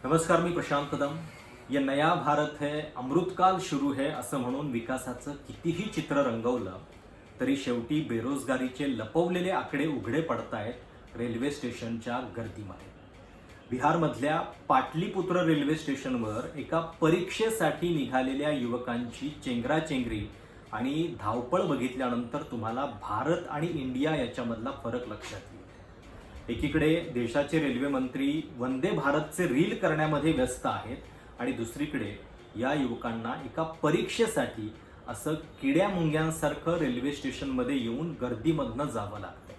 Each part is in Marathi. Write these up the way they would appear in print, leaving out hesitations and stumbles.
नमस्कार, मी प्रशांत कदम. ये नया भारत है, अमृतकाल सुरू है असं म्हणून विकासाचं कितीही चित्र रंगवलं तरी शेवटी बेरोजगारीचे लपवलेले आकडे उघडे पडतायत रेल्वे स्टेशनच्या गर्दीमध्ये. बिहारमधल्या पाटलीपुत्र रेल्वे स्टेशनवर एका परीक्षेसाठी निघालेल्या युवकांची चेंगराचेंगरी आणि धावपळ बघितल्यानंतर तुम्हाला भारत आणि इंडिया याच्यामधला फरक लक्षात येईल. एकीकडे देशाचे रेल्वे मंत्री वंदे भारतचे रील करण्यामध्ये व्यस्त आहेत आणि दुसरीकडे या युवकांना एका परीक्षेसाठी असं किड्या मुंग्यांसारखं रेल्वे स्टेशनमध्ये येऊन गर्दीमधनं जावं लागतं.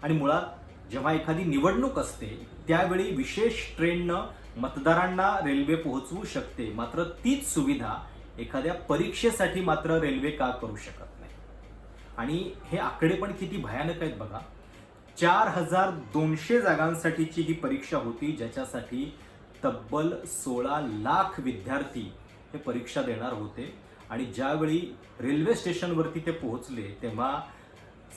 आणि मुळात जेव्हा एखादी निवडणूक असते त्यावेळी विशेष ट्रेननं मतदारांना रेल्वे पोहोचवू शकते, मात्र तीच सुविधा एखाद्या परीक्षेसाठी मात्र रेल्वे का करू शकत नाही. आणि हे आकडे पण किती भयानक आहेत बघा. 4200 जागांसाठीची ही परीक्षा होती, ज्याच्यासाठी तब्बल 16 लाख विद्यार्थी हे परीक्षा देणार होते. आणि ज्यावेळी रेल्वे स्टेशनवरती ते पोहोचले तेव्हा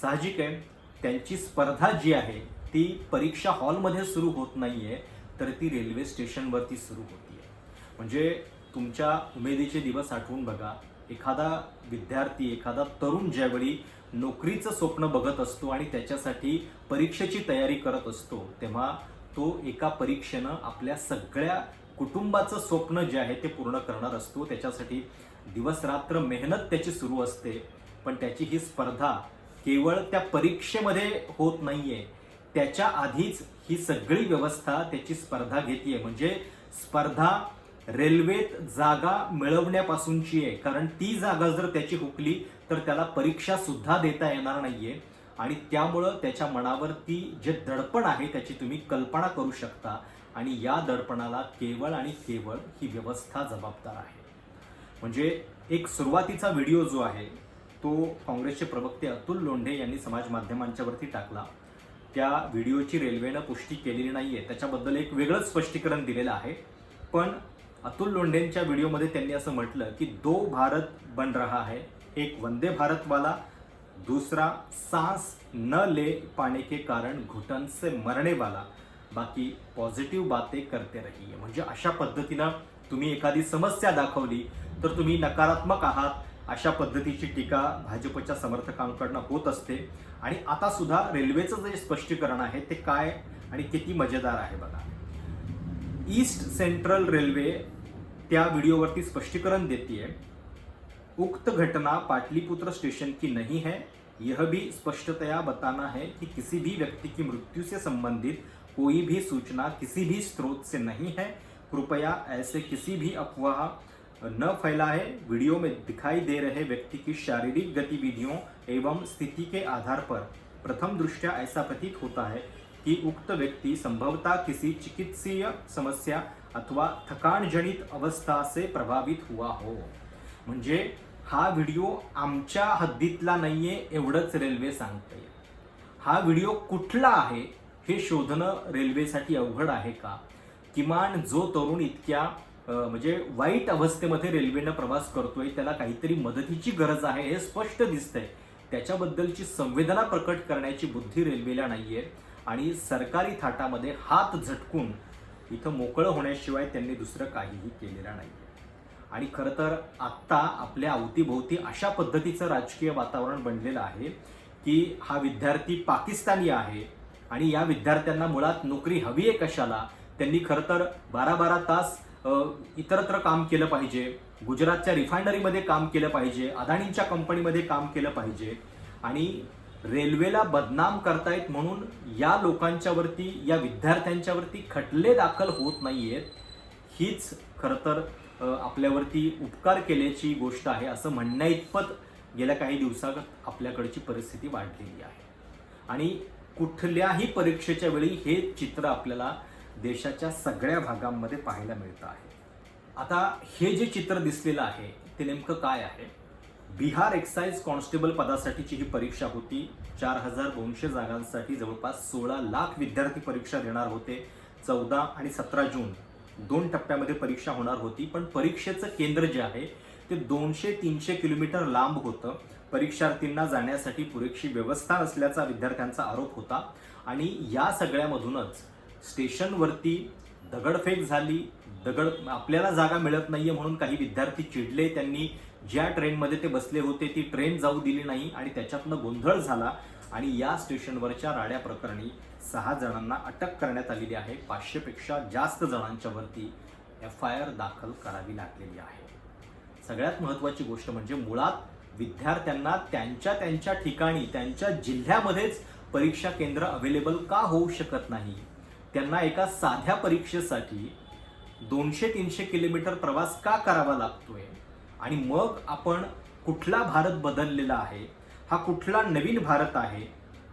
साहजिक आहे त्यांची स्पर्धा जी आहे ती परीक्षा हॉलमध्ये सुरू होत नाहीये, तर ती रेल्वे स्टेशनवरती सुरू होतीये. म्हणजे तुमच्या उमेदीचे दिवस आठवून बघा. एखादा विद्यार्थी, एखादा तरुण ज्यावेळी नोकरीचं स्वप्न बघत असतो आणि त्याच्यासाठी परीक्षेची तयारी करत असतो, तेव्हा तो एका परीक्षेनं आपल्या सगळ्या कुटुंबाचं स्वप्न जे आहे ते पूर्ण करणार असतो. त्याच्यासाठी दिवस रात्र मेहनत त्याची सुरू असते. पण त्याची ही स्पर्धा केवळ त्या परीक्षेमध्ये होत नाहीये, त्याच्या आधीच ही सगळी व्यवस्था त्याची स्पर्धा घेतीये. म्हणजे स्पर्धा रेल्वेत जागा मिळवण्यापासूनची आहे, कारण ती जागा जर त्याची हुकली तर त्याला परीक्षा सुद्धा देता येणार नाहीये. आणि त्यामुळं त्याच्या मनावरती जे दडपण आहे त्याची तुम्ही कल्पना करू शकता. आणि या दडपणाला केवळ आणि केवळ ही व्यवस्था जबाबदार आहे. म्हणजे एक सुरुवातीचा व्हिडिओ जो आहे तो काँग्रेसचे प्रवक्ते अतुल लोंढे यांनी समाज माध्यमांच्यावरती टाकला. त्या व्हिडिओची रेल्वेनं पुष्टी केलेली नाहीये, त्याच्याबद्दल एक वेगळंच स्पष्टीकरण दिलेलं आहे. पण अतुल लोंढेंच्या व्हिडिओमध्ये त्यांनी असं म्हटलं की 2 भारत बन रहा है, एक वंदे भारत वाला, दूसरा सांस न ले पाने के कारण घुटन से मरने वाला, बाकी पॉझिटिव्ह बातें करते रहिए. म्हणजे अशा पद्धतीनं तुम्ही एखादी समस्या दाखवली तर तुम्ही नकारात्मक आहात, अशा पद्धतीची टीका भाजपच्या समर्थकांकडनं होत असते. आणि आता सुद्धा रेल्वेचं जे स्पष्टीकरण आहे ते काय आणि किती मजेदार आहे बघा. ईस्ट सेंट्रल रेलवे त्या वीडियोवरती स्पष्टीकरण देती है. उक्त घटना पाटलिपुत्र स्टेशन की नहीं है. यह भी स्पष्टतया बताना है कि किसी भी व्यक्ति की मृत्यु से संबंधित कोई भी सूचना किसी भी स्रोत से नहीं है. कृपया ऐसे किसी भी अफवाह न फैलाए. वीडियो में दिखाई दे रहे व्यक्ति की शारीरिक गतिविधियों एवं स्थिति के आधार पर प्रथम दृष्टया ऐसा प्रतीत होता है कि उक्त व्यक्ति संभवतः किसी चिकित्सीय समस्या अथवा थकानजनित अवस्था से प्रभावित हुआ हो. म्हणजे हा व्हिडिओ आमच्या हद्दीतला नाहीये एवढंच रेल्वे सांगते. हा व्हिडिओ कुठला आहे हे शोधणं रेल्वेसाठी अवघड आहे का? किमान जो तरुण इतक्या म्हणजे वाईट अवस्थेमध्ये रेल्वेनं प्रवास करतोय त्याला काहीतरी मदतीची गरज आहे हे स्पष्ट दिसतंय. त्याच्याबद्दलची संवेदना प्रकट करण्याची बुद्धी रेल्वेला नाहीये. आणि सरकारी थाटामध्ये हात झटकून इथं मोकळं होण्याशिवाय त्यांनी दुसरं काहीही केलेलं नाही. आणि खरं तर आत्ता आपल्या अवतीभोवती अशा पद्धतीचं राजकीय वातावरण बनलेलं आहे की हा विद्यार्थी पाकिस्तानी आहे आणि या विद्यार्थ्यांना मुळात नोकरी हवी आहे कशाला. त्यांनी खरं तर 12-12 तास इतरत्र काम केलं पाहिजे, गुजरातच्या रिफायनरीमध्ये काम केलं पाहिजे, अदानींच्या कंपनीमध्ये काम केलं पाहिजे. आणि रेल्वेला बदनाम करतायत म्हणून या लोकांच्यावरती, या विद्यार्थ्यांच्यावरती खटले दाखल होत नाहीयेत. हीच खरं तर आपल्यावरती उपकार केल्याची गोष्ट आहे असं म्हणण्या इतपत गेल्या काही दिवसात आपल्याकडची परिस्थिती वाढलेली आहे. आणि कुठल्याही परीक्षेच्या वेळी हे चित्र आपल्याला देशाच्या सगळ्या भागांमध्ये पाहायला मिळतं आहे. आता हे जे चित्र दिसलेलं आहे ते नेमकं काय आहे? बिहार एक्साइज कॉन्स्टेबल पदासाठीची ही परीक्षा होती. 4200 जागांसाठी जवळपास 16 लाख विद्यार्थी परीक्षा देणार होते. 14 आणि 17 जून 2 टप्प्यामध्ये परीक्षा होणार होती. पण परीक्षेचं केंद्र जे आहे ते 200-300 किलोमीटर लांब होतं. परीक्षार्थींना जाण्यासाठी पुरेशी व्यवस्था नसल्याचा विद्यार्थ्यांचा आरोप होता. आणि या सगळ्यामधूनच स्टेशनवरती दगडफेक झाली, दगड आपल्याला जागा मिळत नाहीये म्हणून काही विद्यार्थी चिडले. त्यांनी ज्या ट्रेनमध्ये ते बसले होते ती ट्रेन जाऊ दिली नाही आणि त्याच्यातनं गोंधळ झाला आणि या स्टेशनवरच्या राड्या प्रकरणी 6 जणांना अटक करण्यात आलेली आहे. 500 पेक्षा जास्त जणांच्या वरती FIR दाखल करावी लागलेली आहे. सगळ्यात महत्त्वाची गोष्ट म्हणजे मुळात विद्यार्थ्यांना त्यांच्या त्यांच्या ठिकाणी त्यांच्या जिल्ह्यामध्येच परीक्षा केंद्र अवेलेबल का होऊ शकत नाही? त्यांना एका साध्या परीक्षेसाठी 200-300 किलोमीटर प्रवास का करावा लागतोय? आणि मग आपण कुठला भारत बदललेला आहे? हा कुठला नवीन भारत आहे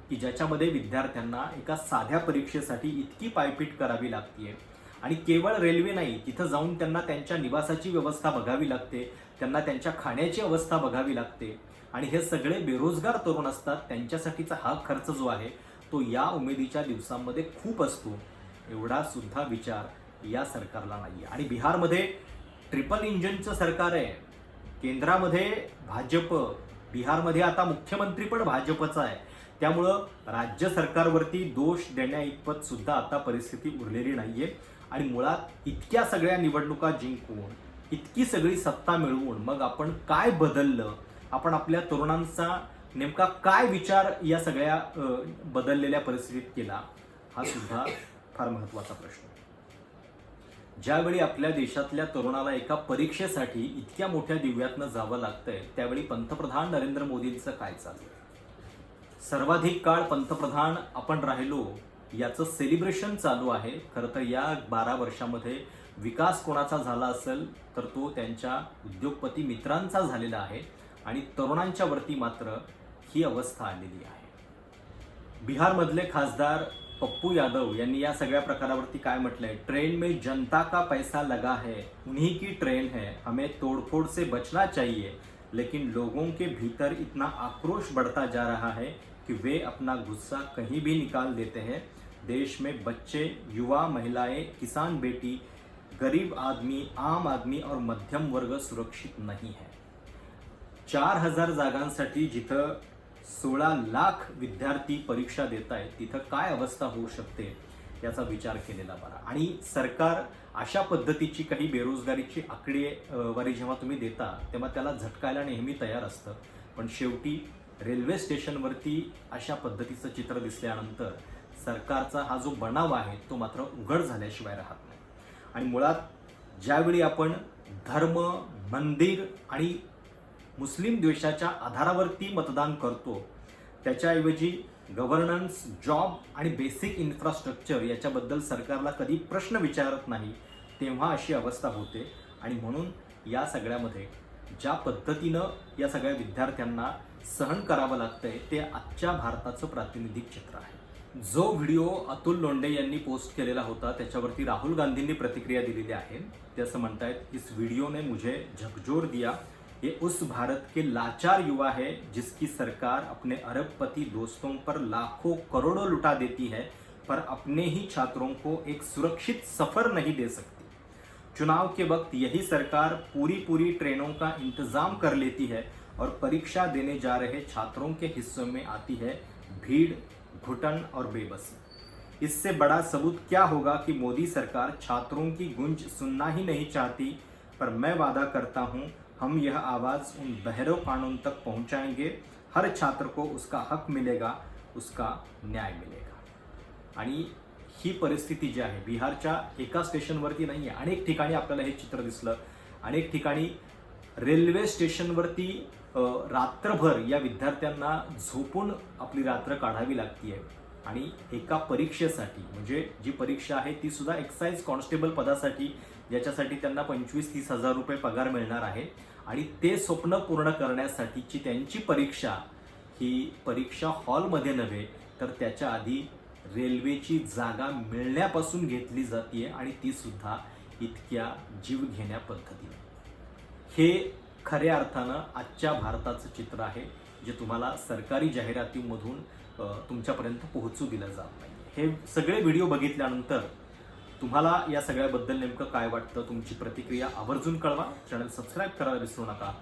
की ज्याच्यामध्ये विद्यार्थ्यांना एका साध्या परीक्षेसाठी इतकी पायपीट करावी लागते? आणि केवळ रेल्वे नाही, तिथं जाऊन त्यांना त्यांच्या निवासाची व्यवस्था बघावी लागते, त्यांना त्यांच्या खाण्याची अवस्था बघावी लागते. आणि हे सगळे बेरोजगार तरुण असतात. त्यांच्यासाठीचा हा खर्च जो आहे तो या उमेदीच्या दिवसांमध्ये खूप असतो. एवढा सुद्धा विचार या सरकारला नाही. आणि बिहारमध्ये ट्रिपल इंजिनचं सरकार आहे, केंद्रामध्ये भाजप, बिहारमध्ये आता मुख्यमंत्री पण भाजपचा आहे. त्यामुळं राज्य सरकारवरती दोष देण्याइतपत सुद्धा आता परिस्थिती उरलेली नाहीये. आणि मुळात इतक्या सगळ्या निवडणुका जिंकून इतकी सगळी सत्ता मिळवून मग आपण काय बदललं? आपण आपल्या तरुणांचा नेमका काय विचार या सगळ्या बदललेल्या परिस्थितीत केला? हा सुद्धा फार महत्त्वाचा प्रश्न. ज्यावेळी आपल्या देशातल्या तरुणाला एका परीक्षेसाठी इतक्या मोठ्या दिव्यातनं जावं लागतंय त्यावेळी पंतप्रधान नरेंद्र मोदींचं काय चाललंय? सर्वाधिक काळ पंतप्रधान आपण राहिलो याचं सेलिब्रेशन चालू आहे. खरं तर या 12 वर्षामध्ये विकास कोणाचा झाला असेल तर तो त्यांच्या उद्योगपती मित्रांचा झालेला आहे आणि तरुणांच्या वरती मात्र ही अवस्था आलेली आहे. बिहारमधले खासदार पप्पू यादव यांनी या सगळ्या प्रकारावरती काय म्हटलंय? ट्रेन में जनता का पैसा लगा है, उन्हीं की ट्रेन है, हमें तोड़फोड़ से बचना चाहिए, लेकिन लोगों के भीतर इतना आक्रोश बढ़ता जा रहा है कि वे अपना गुस्सा कहीं भी निकाल देते हैं. देश में बच्चे, युवा, महिलाएं, किसान बेटी, गरीब आदमी, आम आदमी और मध्यम वर्ग सुरक्षित नहीं है. 4000 जागांसाठी जिथं 16 लाख विद्यार्थी परीक्षा देत आहेत तिथं काय अवस्था होऊ शकते याचा विचार केलेला बरा. आणि सरकार अशा पद्धतीची काही बेरोजगारीची आकडेवारी जेव्हा तुम्ही देता तेव्हा त्याला झटकायला नेहमी तयार असतं. पण शेवटी रेल्वे स्टेशनवरती अशा पद्धतीचं चित्र दिसल्यानंतर सरकारचा हा जो बनाव आहे तो मात्र उघड झाल्याशिवाय राहत नाही. आणि मुळात ज्यावेळी आपण धर्म, मंदिर आणि मुस्लिम द्वेषाच्या आधारावरती मतदान करतो त्याच्याऐवजी गव्हर्नन्स, जॉब आणि बेसिक इन्फ्रास्ट्रक्चर याच्याबद्दल सरकारला कधी प्रश्न विचारत नाही तेव्हा अशी अवस्था होते. आणि म्हणून या सगळ्यामध्ये ज्या पद्धतीनं या सगळ्या विद्यार्थ्यांना सहन करावं लागतंय ते आजच्या भारताचं प्रातिनिधिक चित्र आहे. जो व्हिडिओ अतुल लोंढे यांनी पोस्ट केलेला होता त्याच्यावरती राहुल गांधींनी प्रतिक्रिया दिलेली आहे. ते असं म्हणतायत, इस वीडियो ने मुझे झकझोर दिया. ये उस भारत के लाचार युवा है जिसकी सरकार अपने अरबपति दोस्तों पर लाखों करोड़ों लुटा देती है पर अपने ही छात्रों को एक सुरक्षित सफर नहीं दे सकती. चुनाव के वक्त यही सरकार पूरी ट्रेनों का इंतजाम कर लेती है और परीक्षा देने जा रहे छात्रों के हिस्सों में आती है भीड़, घुटन और बेबसी. इससे बड़ा सबूत क्या होगा कि मोदी सरकार छात्रों की गूंज सुनना ही नहीं चाहती. पर मैं वादा करता हूं हम यह आवाज़ उन बहरों कानून तक पहुंचाएंगे. हर छात्र को उसका हक मिलेगा, उसका न्याय मिलेगा. आणि ही परिस्थिती जी आहे बिहारच्या एका स्टेशनवरती नाही आहे, अनेक ठिकाणी आपल्याला हे चित्र दिसलं. अनेक ठिकाणी रेल्वे स्टेशनवरती रात्रभर या विद्यार्थ्यांना झोपून आपली रात्र काढावी लागते. आणि एका परीक्षेसाठी म्हणजे जी परीक्षा आहे ती सुद्धा एक्साइज कॉन्स्टेबल पदासाठी ज्याच्यासाठी त्यांना 25-30 हजार रुपये पगार मिळणार आहे. आणि ते स्वप्न पूर्ण करण्यासाठीची त्यांची परीक्षा ही परीक्षा हॉलमध्ये नव्हे तर त्याच्या आधी रेल्वेची जागा मिळण्यापासून घेतली जाते आणि ती सुद्धा इतक्या जीवघेण्या पद्धतीने. हे खऱ्या अर्थानं आजच्या भारताचं चित्र आहे जे तुम्हाला सरकारी जाहिरातीमधून तुमच्यापर्यंत पोहोचू दिलं जात नाही. हे सगळे व्हिडिओ बघितल्यानंतर तुम्हाला या सगळ्याबद्दल नेमकं काय वाटतं? तुमची प्रतिक्रिया आवर्जून कळवा. चॅनल सबस्क्राईब करायला विसरू नका.